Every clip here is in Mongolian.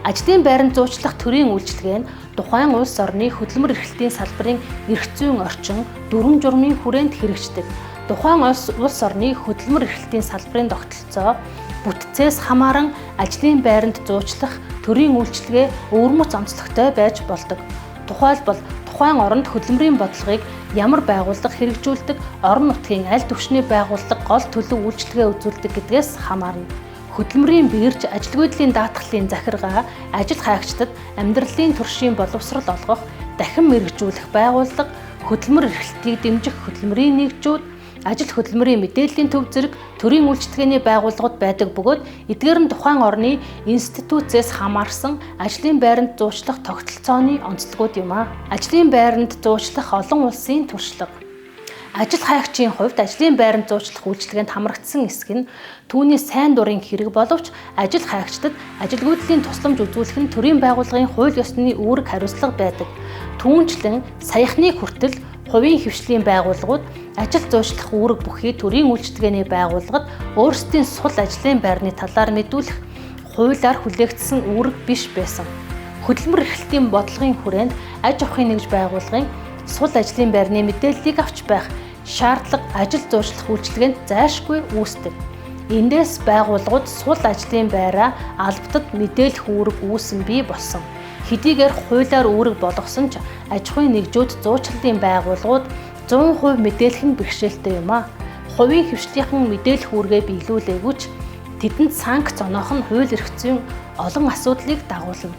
Ажлын байранд зуучлах төрийн үйлчилгээ нь тухайн улс орны хөдөлмөр эрхлэлтийн салбарын эрх зүйн орчин, дүрм журмын хүрээнд хэрэгждэг. Тухайн улс орны хөдөлмөр эрхлэлтийн салбарын тогтолцоо бүтцээс хамааран ажлын байранд зуучлах төрийн үйлчилгээ өвөрмөц онцлогтой байж болдог. Тухайлбал тухайн оронд хөдөлмөрийн бодлогыг ямар байгууллага хэрэгжүүлдэг, орон нутгийн аль түвшний байгууллага гол төлөв үйлчилгээ үзүүлдэг гэдгээс хамаарна. Хөдөлмөрийн бирж ажилгүйдлийн даатгалын захиргаа ажил хайгчдад амьдралын туршийн боловсрол олгох, дахин мэргэжүүлэх байгууллага, хөдөлмөр эрхлэлтийг дэмжих хөдөлмөрийн нэгжүүд, ажил хөдөлмөрийн мэдээллийн төв зэрэг төрийн үйлчилгээний байгууллагууд байдаг бөгөөд эдгээр нь тухайн орны институцээс хамаарсан ажлын байранд зуучлах тогтолцооны онцлогуд юм а. Ажлын байранд зуучлах олон улсын туршлага. Ажил хайгчийн хувьд ажлын байранд зуучлах үйлчилгээнд хамрагдсан эсэх нь түүний сайн дурын хэрэг боловч ажил хайгчдад ажилгүйдлийн тусламж үзүүлэх нь төрийн байгууллагын хууль ёсны үүрэг хариуцлага байдаг. Түүнчлэн саяхныг хүртэл хувийн хвшлийн байгууллагууд ажил зуучлах үүрэг бүхий төрийн үйлчилгээний байгууллагад өөрсдийн сул ажлын байрны талаар мэдүүлэх хуулиар хүлээгдсэн үүрэг биш байсан. Хөдөлмөр эрхлэлтийн бодлогын хүрээнд аж ахуйн нэгж байгууллагын сул ажлын байрны мэдээллийг авч байх шаардлага ажил зуучлах үйлчилгээнд зайлшгүй үүсдэг. Эндээс байгууллагууд сул ажлын байраа албадад мэдээлэх үүрэг үүсэн бий болсон. Хэдийгээр хуулиар үүрэг болгосон ч аж ахуйн нэгжүүд зуучлалын байгууллагууд 100% мэдээлэх нь бэрхшээлтэй юм а. Хувийн хвшлийнхэн мэдээлэх үүргээ биелүүлээгүй ч тэдэнд санкц оноох нь хууль эрх зүйн олон асуудлыг дагуулна.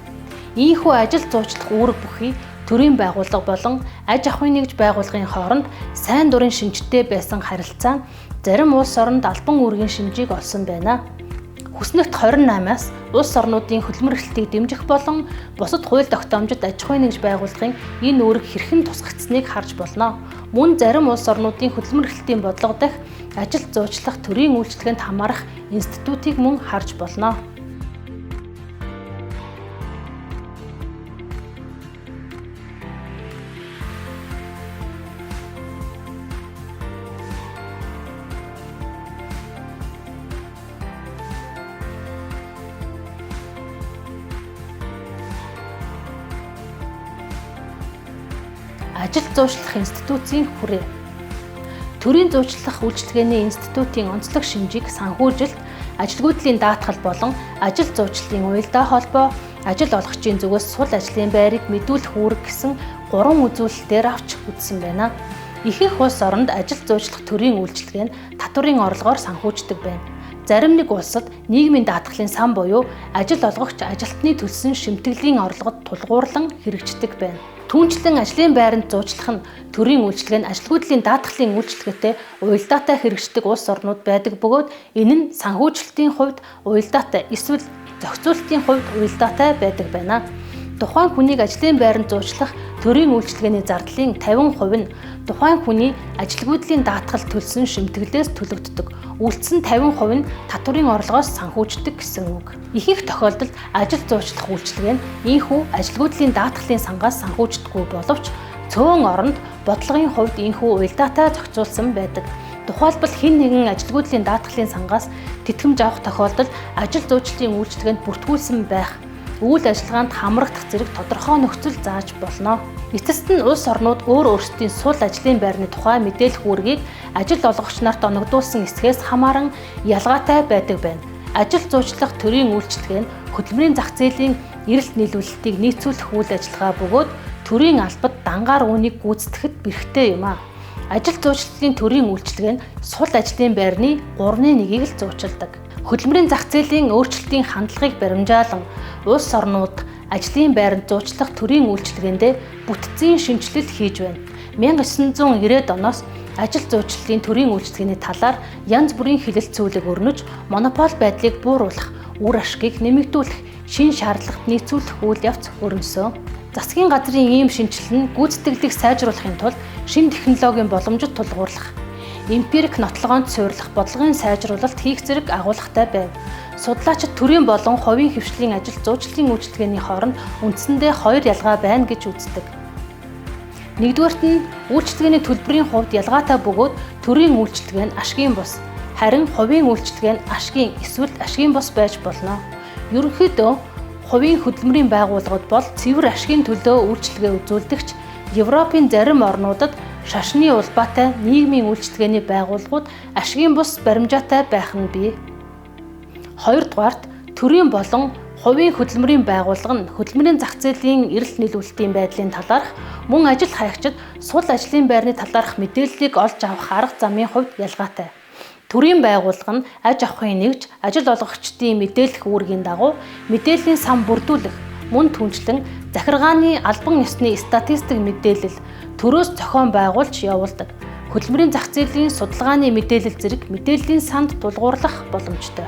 Ийхүү ажил зуучлах үүрэг бүхий төрийн байгууллага болон аж ахуйн нэгж байгууллагын хооронд сайн дурын шинжтэй байсан харилцаа зарим улс оронд албан үүргийн шинжийг олсон байна. Хүснэгт 28-аас улс орнуудын хөдөлмөр эрхлэлтийг дэмжих болон бусад хууль тогтоомжид аж ахуйн нэгж байгууллагын энэ үүрэг хэрхэн тусгагдсныг харж болно. Мөн зарим улс орнуудын хөдөлмөр эрхлэлтийн бодлого дахь ажил зуучлах төрийн үйлчилгээнд хамаарах институтыг мөн харж болно. Ажил зуучлах институцийн хүрээ. Төрийн зуучлах үйлчилгээний институтын онцлог шинжийг санхүүжилт, ажилгүйдлийн даатгал болон ажил зуучлалын уялдаа холбоо, ажил олгогчийн зүгээс сул ажлын байрыг мэдүүлэх үүрэг гэсэн 3 үзүүлэлтээр авч үзсэн байна. Ихэнх улс оронд ажил зуучлах төрийн үйлчилгээ нь татврын орлогоор санхүүждэг байна. Зарим нэг улсад нийгмийн даатгалын сан буюу ажил олгогч ажилтны төлсөн шимтгэлийн орлогод тулгуурлан хэрэгждэг байна. Түүнчлэн ажлын байранд зуучлах нь төрийн үйлчилгээ нь ажилгүйдлийн даатгалын үйлчилгээтэй уялдаатай хэрэгждэг улс орнууд байдаг бөгөөд энэ нь санхүүжилтийн хувьд уялдаатай эсвэл зохицуулалтын хувьд уялдаатай байдаг байна. Тухайн хүнийг ажлын байранд зуучлах төрийн үйлчилгээний зардлын 50% нь тухайн хүний ажилгүйдлийн даатгал төлсөн шимтгэлээс төлөгддөг. Үлдсэн 50% нь татврын орлогоос санхүүждэг гэсэн үг. Ихэнх тохиолдолд ажил зуучлах үйлчилгээ нь ийхүү ажилгүйдлийн даатгалын сангаас санхүүждэггүй боловч цөөн оронд бодлогын хувьд ийхүү уялдаатай зохицуулсан байдаг. Тухайлбал хэн нэгэн ажилгүйдлийн даатгалын сангаас тэтгэмж авах тохиолдолд ажил зуучлалын үйлчилгээнд бүртгүүлсэн байх үйл ажиллагаанд хамрагдах зэрэг тодорхой нөхцөл зааж болно. Эцэст нь улс орнууд өөрсдийн сул ажлын байрны тухай мэдээлэх үүргийг ажил олгогч нарт оногдуулсан эсхээс хамааран ялгаатай байдаг байна. Ажил зуучлах төрийн үйлчилгээ нь хөдөлмөрийн зах зээлийн эрэлт нийлүүлэлтийг нийцүүлэх үйл ажиллагаа бөгөөд төрийн албад дангаар үүнийг гүйцэтгэхэд бэрхтээ юм а. Ажил зуучлалын төрийн үйлчилгээ нь сул ажлын байрны 3/1-ийг л зуучилдаг. Хөдөлмөрийн зах зээлийн өөрчлөлтийн хандлагыг баримжаалан улс орнууд ажлын байранд зуучлах төрийн үйлчилгээндээ бүтцийн шинжилэл хийж байна. 1990-ад оноос ажил зуучлалын төрийн үйлчилгээний талаар янз бүрийн хэлэлцүүлэг өрнөж, монопол байдлыг бууруулах, үр ашгийг нэмэгдүүлэх, шин шаардлагат нийцүүлэх үйл явц өрнөсөн. Засгийн газрын ийм шинжилэл нь гүйцэтгэлийг сайжруулахын тулд шин технологийн боломжит тулгуурлах, эмпирик нотлогоонд суйрлах бодлогын сайжруулалт хийх зэрэг агуулгатай байв. Судлаачид төрийн болон хувийн хвшлийн ажил зуучлалын үйлчилгээний хооронд үндсэндээ 2 ялгаа байна гэж үздэг. Нэгдүгээрт нь үйлчилгээний төлбөрийн хувьд ялгаатай бөгөөд төрийн үйлчилгээ нь ашгийн бус, харин хувийн үйлчилгээ нь ашгийн эсвэл ашгийн бус байж болно. Ерөнхийдөө хувийн хөдөлмөрийн байгууллагууд бол цэвэр ашигын төлөө үйлчилгээ үзүүлдэгч Европын зарим орнуудад шашны улбаатай нийгмийн үйлчилгээний байгууллагууд ашигын бус баримжаатай байх нь бий. Хоёрдугаарт төрийн болон хувийн хөдөлмөрийн байгууллага нь хөдөлмөрийн зах зээлийн эрэлт нийлүүлэлтийн байдлын талаарх мөн ажил хайгчид сул ажлын байрны талаарх мэдээллийг олж авах арга замын хувьд ялгаатай. Төрийн байгууллага нь аж ахуйн нэгж, ажил олгогчдын мэдээлэх үүргийн дагуу мэдээллийн сан бүрдүүлэх, мөн түнчлэн захиргааны албан ёсны статистик мэдээлэл төрөөс зохион байгуулж явуулдаг. Хөдөлмөрийн зах зээлийн судалгааны мэдээлэл зэрэг мэдээллийн санд тулгуурлах боломжтой.